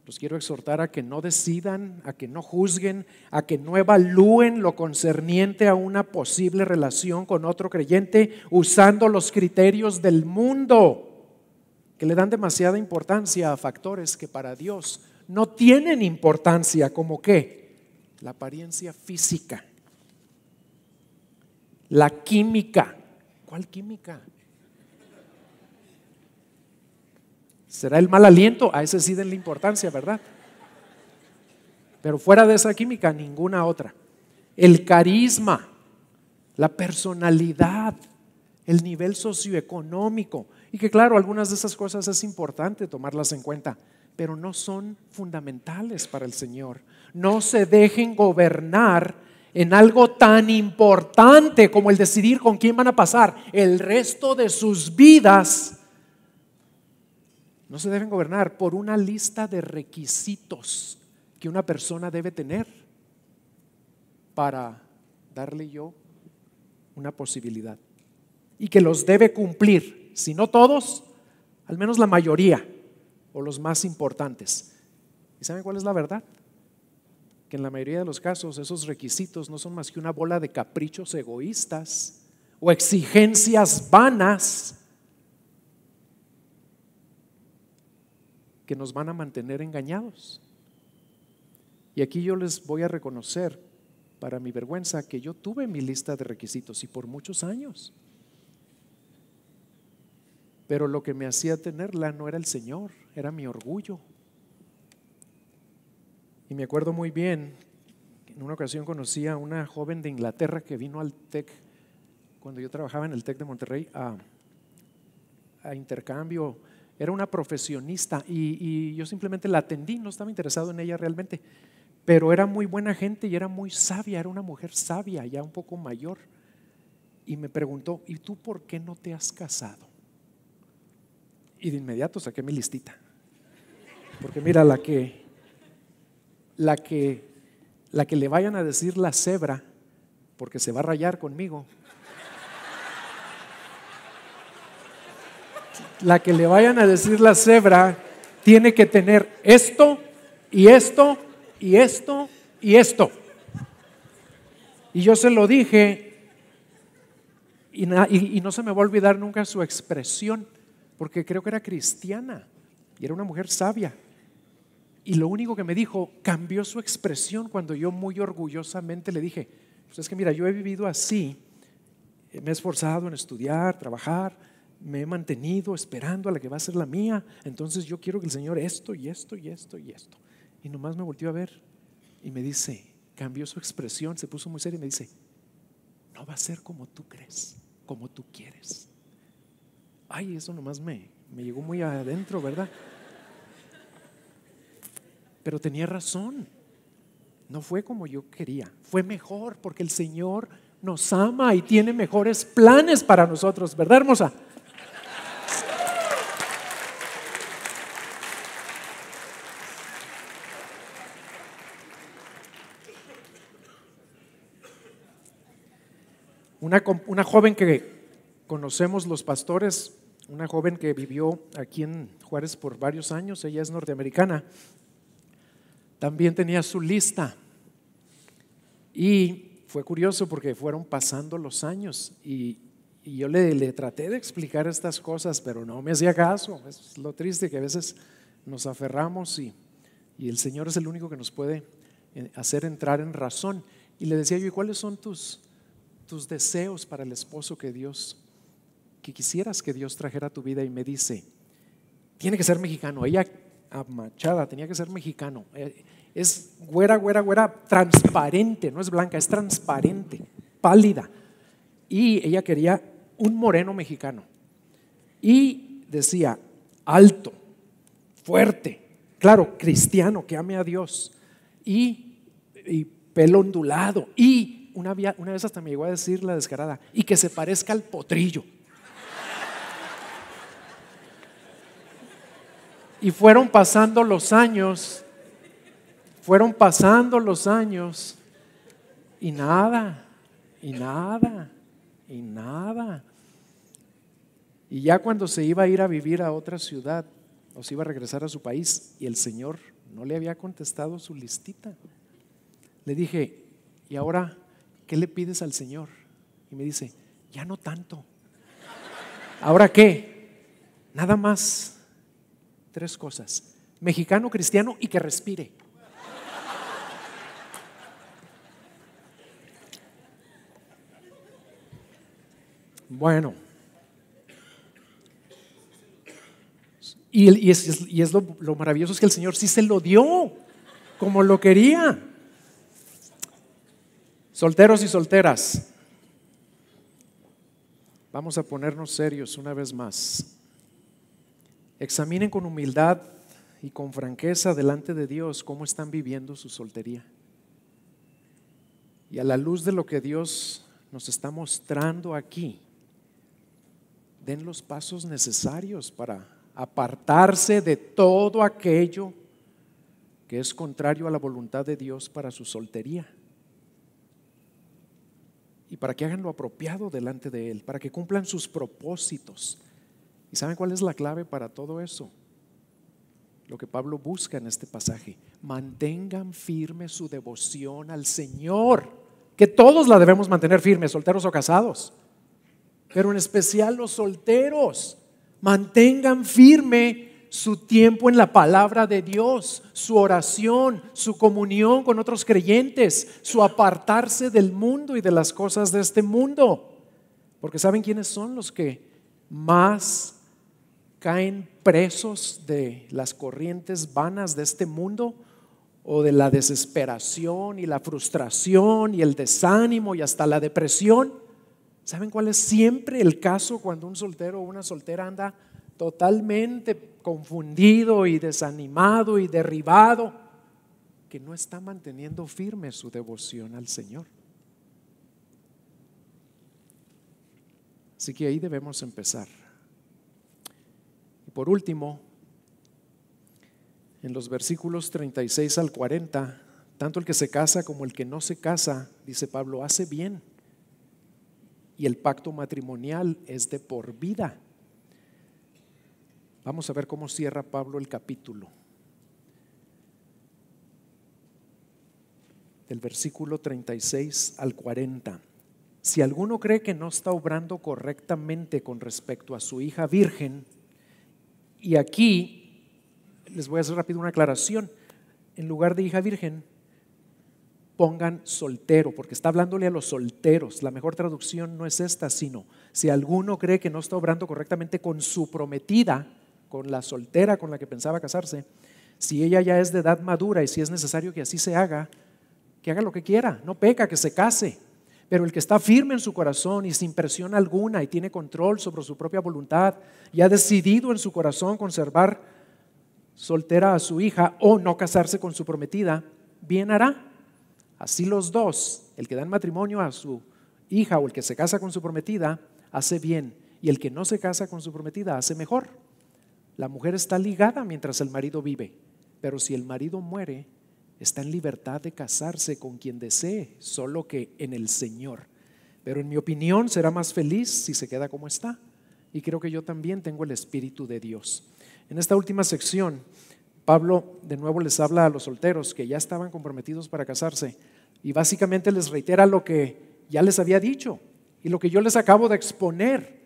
los quiero exhortar a que no decidan, a que no juzguen, a que no evalúen lo concerniente a una posible relación con otro creyente usando los criterios del mundo, que le dan demasiada importancia a factores que para Dios no tienen importancia, como qué, la apariencia física, la química. ¿Cuál química? ¿Será el mal aliento? A ese sí denle importancia, ¿verdad? Pero fuera de esa química, ninguna otra. El carisma, la personalidad, el nivel socioeconómico. Y que claro, algunas de esas cosas es importante tomarlas en cuenta, pero no son fundamentales para el Señor. No se dejen gobernar en algo tan importante como el decidir con quién van a pasar el resto de sus vidas. No se deben gobernar por una lista de requisitos que una persona debe tener para darle yo una posibilidad y que los debe cumplir, si no todos, al menos la mayoría o los más importantes. ¿Y saben cuál es la verdad? Que en la mayoría de los casos esos requisitos no son más que una bola de caprichos egoístas o exigencias vanas que nos van a mantener engañados. Y aquí yo les voy a reconocer, para mi vergüenza, que yo tuve mi lista de requisitos y por muchos años. Pero lo que me hacía tenerla no era el Señor, era mi orgullo. Y me acuerdo muy bien, en una ocasión conocí a una joven de Inglaterra que vino al TEC, cuando yo trabajaba en el TEC de Monterrey, a intercambio. Era una profesionista y yo simplemente la atendí, no estaba interesado en ella realmente, pero era muy buena gente y era muy sabia, era una mujer sabia, ya un poco mayor. Y me preguntó, ¿y tú por qué no te has casado? Y de inmediato saqué mi listita, porque mira, la que le vayan a decir la cebra, porque se va a rayar conmigo. La que le vayan a decir la cebra tiene que tener esto y esto y esto y esto. Y yo se lo dije y no se me va a olvidar nunca su expresión, porque creo que era cristiana y era una mujer sabia. Y lo único que me dijo, cambió su expresión cuando yo muy orgullosamente le dije, pues es que mira, yo he vivido así, me he esforzado en estudiar, trabajar, me he mantenido esperando a la que va a ser la mía, entonces yo quiero que el Señor esto y esto y esto y esto. Y nomás me volteó a ver y me dice, cambió su expresión, se puso muy seria y me dice, no va a ser como tú crees, como tú quieres. Ay, eso nomás me llegó muy adentro, ¿verdad? Pero tenía razón, no fue como yo quería, fue mejor porque el Señor nos ama y tiene mejores planes para nosotros, ¿verdad, hermosa? Una joven que conocemos los pastores, una joven que vivió aquí en Juárez por varios años, ella es norteamericana, también tenía su lista y fue curioso porque fueron pasando los años y yo le traté de explicar estas cosas, pero no me hacía caso. Es lo triste que a veces nos aferramos y el Señor es el único que nos puede hacer entrar en razón. Y le decía yo, ¿y cuáles son tus deseos para el esposo que quisieras que Dios trajera a tu vida? Y me dice, tiene que ser mexicano. Ella amachada, tenía que ser mexicano. Es güera, transparente, no es blanca, es transparente, pálida. Y ella quería un moreno mexicano. Y decía, alto, fuerte, claro, cristiano, que ame a Dios. Y pelo ondulado. Y una vez hasta me llegó a decir la descarada, y que se parezca al potrillo. Y fueron pasando los años y nada. Y ya cuando se iba a ir a vivir a otra ciudad o se iba a regresar a su país y el Señor no le había contestado su listita, le dije, ¿y ahora qué le pides al Señor? Y me dice, ya no tanto. ¿Ahora qué? Nada más 3 cosas: mexicano, cristiano y que respire. Bueno, y es lo maravilloso es que el Señor sí se lo dio como lo quería. Solteros y solteras, vamos a ponernos serios una vez más. Examinen con humildad y con franqueza delante de Dios cómo están viviendo su soltería. Y a la luz de lo que Dios nos está mostrando aquí, den los pasos necesarios para apartarse de todo aquello que es contrario a la voluntad de Dios para su soltería. Y para que hagan lo apropiado delante de Él, para que cumplan sus propósitos. ¿Y saben cuál es la clave para todo eso? Lo que Pablo busca en este pasaje: mantengan firme su devoción al Señor, que todos la debemos mantener firme, solteros o casados, pero en especial los solteros. Mantengan firme su tiempo en la palabra de Dios, su oración, su comunión con otros creyentes, su apartarse del mundo y de las cosas de este mundo. Porque ¿saben quiénes son los que más caen presos de las corrientes vanas de este mundo, o de la desesperación y la frustración y el desánimo y hasta la depresión? ¿Saben cuál es siempre el caso cuando un soltero o una soltera anda totalmente confundido y desanimado y derribado? Que no está manteniendo firme su devoción al Señor. Así que ahí debemos empezar. Y por último, en los versículos 36 al 40, tanto el que se casa como el que no se casa, dice Pablo, hace bien. Y el pacto matrimonial es de por vida. Vamos a ver cómo cierra Pablo el capítulo. Del versículo 36 al 40. Si alguno cree que no está obrando correctamente con respecto a su hija virgen, y aquí les voy a hacer rápido una aclaración: en lugar de hija virgen, pongan soltero, porque está hablándole a los solteros. La mejor traducción no es esta, sino si alguno cree que no está obrando correctamente con su prometida, con la soltera con la que pensaba casarse, si ella ya es de edad madura y si es necesario que así se haga, que haga lo que quiera, no peca, que se case. Pero el que está firme en su corazón y sin presión alguna y tiene control sobre su propia voluntad y ha decidido en su corazón conservar soltera a su hija o no casarse con su prometida, bien hará. Así los dos, el que da en matrimonio a su hija o el que se casa con su prometida, hace bien, y el que no se casa con su prometida hace mejor. La mujer está ligada mientras el marido vive, pero si el marido muere, está en libertad de casarse con quien desee, solo que en el Señor. Pero en mi opinión será más feliz si se queda como está, y creo que yo también tengo el Espíritu de Dios. En esta última sección, Pablo de nuevo les habla a los solteros que ya estaban comprometidos para casarse y básicamente les reitera lo que ya les había dicho y lo que yo les acabo de exponer,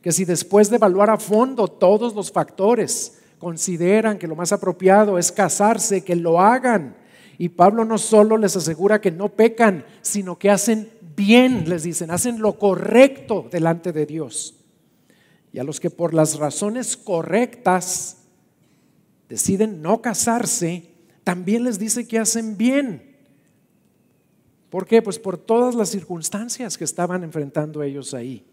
que si después de evaluar a fondo todos los factores consideran que lo más apropiado es casarse, que lo hagan. Y Pablo no solo les asegura que no pecan, sino que hacen bien, les dicen, hacen lo correcto delante de Dios. Y a los que por las razones correctas deciden no casarse, también les dice que hacen bien. ¿Por qué? Pues por todas las circunstancias que estaban enfrentando ellos ahí.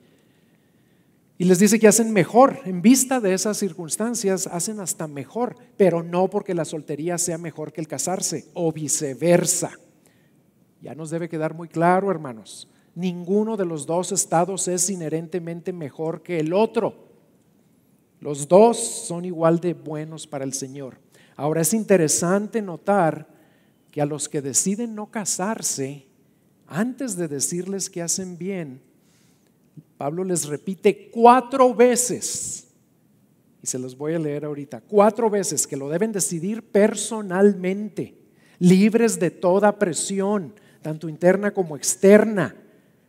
Y les dice que hacen mejor, en vista de esas circunstancias, hacen hasta mejor, pero no porque la soltería sea mejor que el casarse o viceversa. Ya nos debe quedar muy claro, hermanos, ninguno de los dos estados es inherentemente mejor que el otro. Los dos son igual de buenos para el Señor. Ahora es interesante notar que a los que deciden no casarse, antes de decirles que hacen bien, Pablo les repite 4 veces, y se los voy a leer ahorita, 4 veces que lo deben decidir personalmente, libres de toda presión, tanto interna como externa.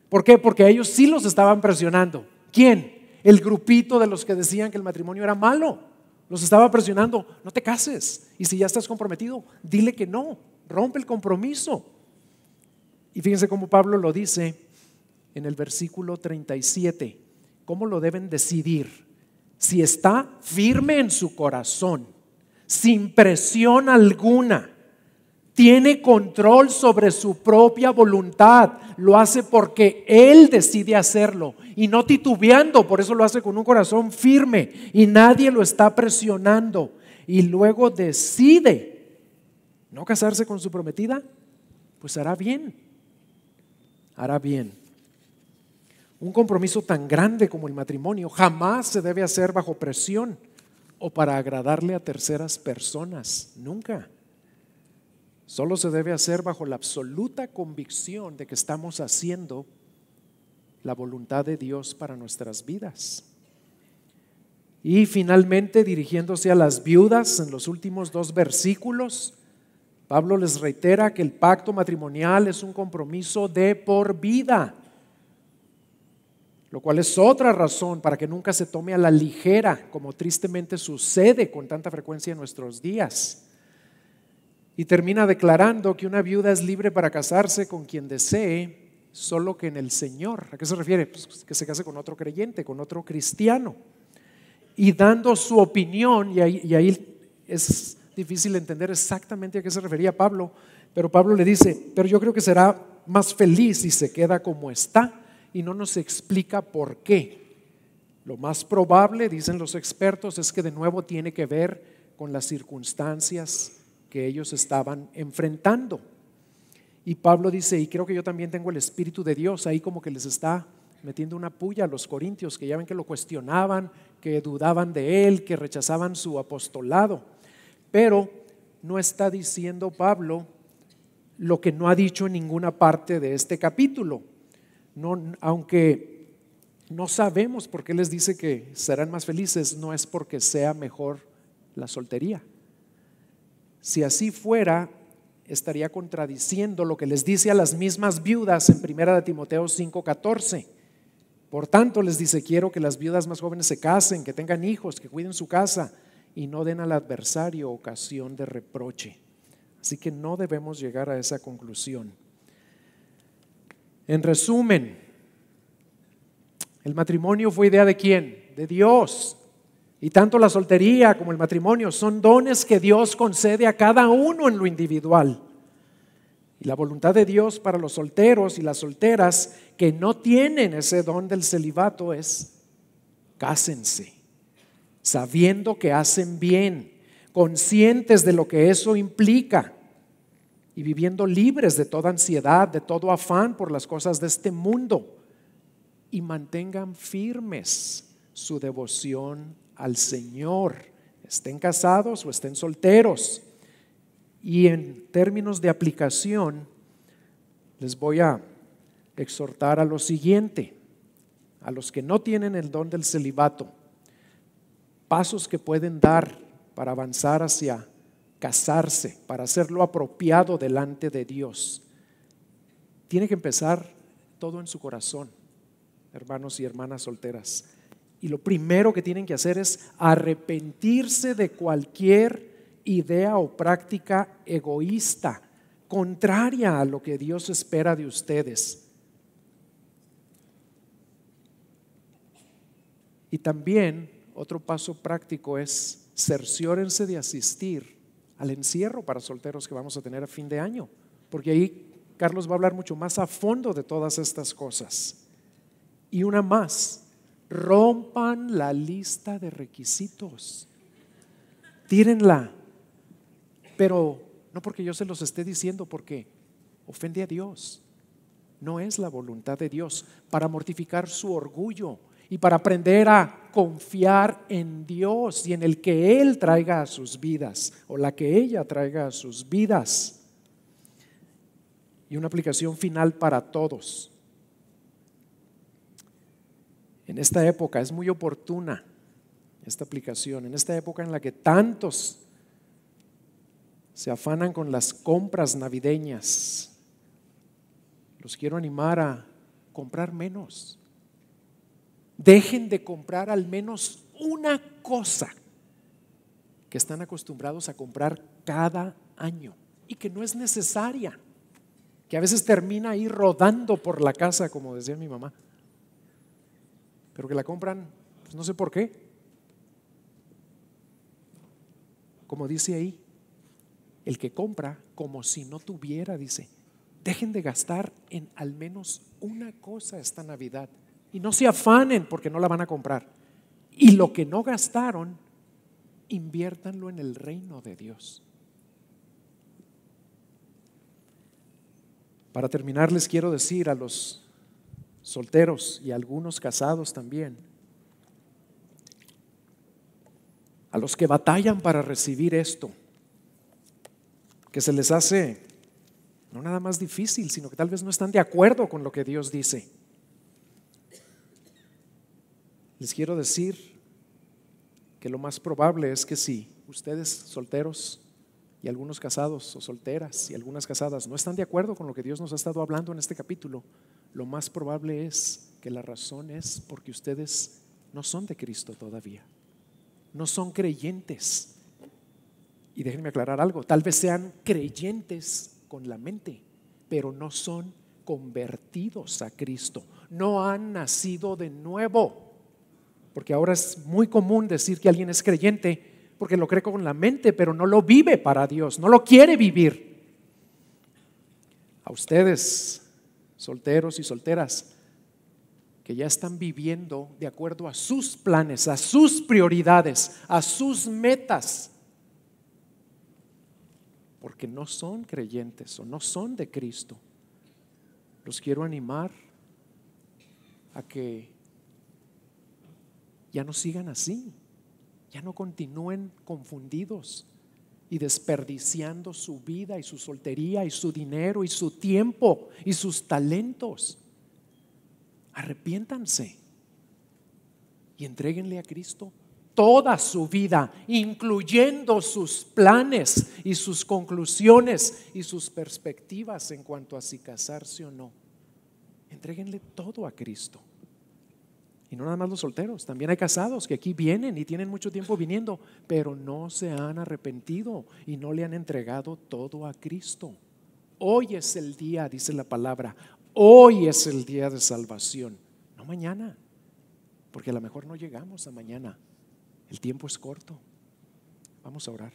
¿Por qué? Porque a ellos sí los estaban presionando. ¿Quién? El grupito de los que decían que el matrimonio era malo. Los estaba presionando, no te cases. Y si ya estás comprometido, dile que no, rompe el compromiso. Y fíjense cómo Pablo lo dice en el versículo 37. ¿Cómo lo deben decidir? Si está firme en su corazón, sin presión alguna, tiene control sobre su propia voluntad, lo hace porque él decide hacerlo y no titubeando, por eso lo hace con un corazón firme y nadie lo está presionando, y luego decide no casarse con su prometida, pues hará bien, hará bien. Un compromiso tan grande como el matrimonio jamás se debe hacer bajo presión o para agradarle a terceras personas, nunca. Solo se debe hacer bajo la absoluta convicción de que estamos haciendo la voluntad de Dios para nuestras vidas. Y finalmente, dirigiéndose a las viudas en los últimos 2 versículos, Pablo les reitera que el pacto matrimonial es un compromiso de por vida, lo cual es otra razón para que nunca se tome a la ligera, como tristemente sucede con tanta frecuencia en nuestros días. Y termina declarando que una viuda es libre para casarse con quien desee, solo que en el Señor. ¿A qué se refiere? Pues que se case con otro creyente, con otro cristiano. Y dando su opinión, y ahí es difícil entender exactamente a qué se refería Pablo, pero Pablo le dice, pero yo creo que será más feliz si se queda como está, y no nos explica por qué. Lo más probable, dicen los expertos, es que de nuevo tiene que ver con las circunstancias que ellos estaban enfrentando. Y Pablo dice, y creo que yo también tengo el Espíritu de Dios ahí como que les está metiendo una puya a los corintios, que ya ven que lo cuestionaban, que dudaban de él, que rechazaban su apostolado. Pero no está diciendo Pablo lo que no ha dicho en ninguna parte de este capítulo. No, aunque no sabemos por qué les dice que serán más felices, no es porque sea mejor la soltería. Si así fuera, estaría contradiciendo lo que les dice a las mismas viudas en 1 Timoteo 5:14. Por tanto, les dice, quiero que las viudas más jóvenes se casen, que tengan hijos, que cuiden su casa y no den al adversario ocasión de reproche. Así que no debemos llegar a esa conclusión. En resumen, el matrimonio fue idea ¿de quién? De Dios. Y tanto la soltería como el matrimonio son dones que Dios concede a cada uno en lo individual. Y la voluntad de Dios para los solteros y las solteras que no tienen ese don del celibato es: cásense, sabiendo que hacen bien, conscientes de lo que eso implica y viviendo libres de toda ansiedad, de todo afán por las cosas de este mundo, y mantengan firmes su devoción al Señor, estén casados o estén solteros. Y en términos de aplicación, les voy a exhortar a lo siguiente: a los que no tienen el don del celibato, pasos que pueden dar para avanzar hacia casarse, para hacerlo apropiado delante de Dios. Tiene que empezar todo en su corazón, hermanos y hermanas solteras. Y lo primero que tienen que hacer es arrepentirse de cualquier idea o práctica egoísta, contraria a lo que Dios espera de ustedes. Y también otro paso práctico es cerciórense de asistir al encierro para solteros que vamos a tener a fin de año, porque ahí Carlos va a hablar mucho más a fondo de todas estas cosas. Y una más: rompan la lista de requisitos, tírenla, pero no porque yo se los esté diciendo, porque ofende a Dios. No es la voluntad de Dios, para mortificar su orgullo y para aprender a confiar en Dios y en el que Él traiga a sus vidas o la que ella traiga a sus vidas. Y una aplicación final para todos. En esta época es muy oportuna esta aplicación, en esta época en la que tantos se afanan con las compras navideñas. Los quiero animar a comprar menos. Dejen de comprar al menos una cosa que están acostumbrados a comprar cada año y que no es necesaria, que a veces termina ahí rodando por la casa, como decía mi mamá, pero que la compran, pues no sé por qué. Como dice ahí, el que compra como si no tuviera, dice, dejen de gastar en al menos una cosa esta Navidad y no se afanen porque no la van a comprar. Y lo que no gastaron, inviértanlo en el reino de Dios. Para terminar, les quiero decir a los solteros y a algunos casados también, a los que batallan para recibir esto, que se les hace no nada más difícil, sino que tal vez no están de acuerdo con lo que Dios dice. Les quiero decir que lo más probable es que si ustedes solteros y algunos casados o solteras y algunas casadas no están de acuerdo con lo que Dios nos ha estado hablando en este capítulo, lo más probable es que la razón es porque ustedes no son de Cristo todavía, no son creyentes. Y déjenme aclarar algo, tal vez sean creyentes con la mente, pero no son convertidos a Cristo, no han nacido de nuevo, porque ahora es muy común decir que alguien es creyente porque lo cree con la mente, pero no lo vive para Dios, no lo quiere vivir. A ustedes, solteros y solteras, que ya están viviendo de acuerdo a sus planes, a sus prioridades, a sus metas, porque no son creyentes o no son de Cristo, los quiero animar a que ya no sigan así, ya no continúen confundidos y desperdiciando su vida y su soltería y su dinero y su tiempo y sus talentos. Arrepiéntanse y entréguenle a Cristo toda su vida, incluyendo sus planes y sus conclusiones y sus perspectivas en cuanto a si casarse o no. Entréguenle todo a Cristo. Y no nada más los solteros, también hay casados que aquí vienen y tienen mucho tiempo viniendo, pero no se han arrepentido y no le han entregado todo a Cristo. Hoy es el día, dice la palabra, hoy es el día de salvación, no mañana, porque a lo mejor no llegamos a mañana. El tiempo es corto. Vamos a orar.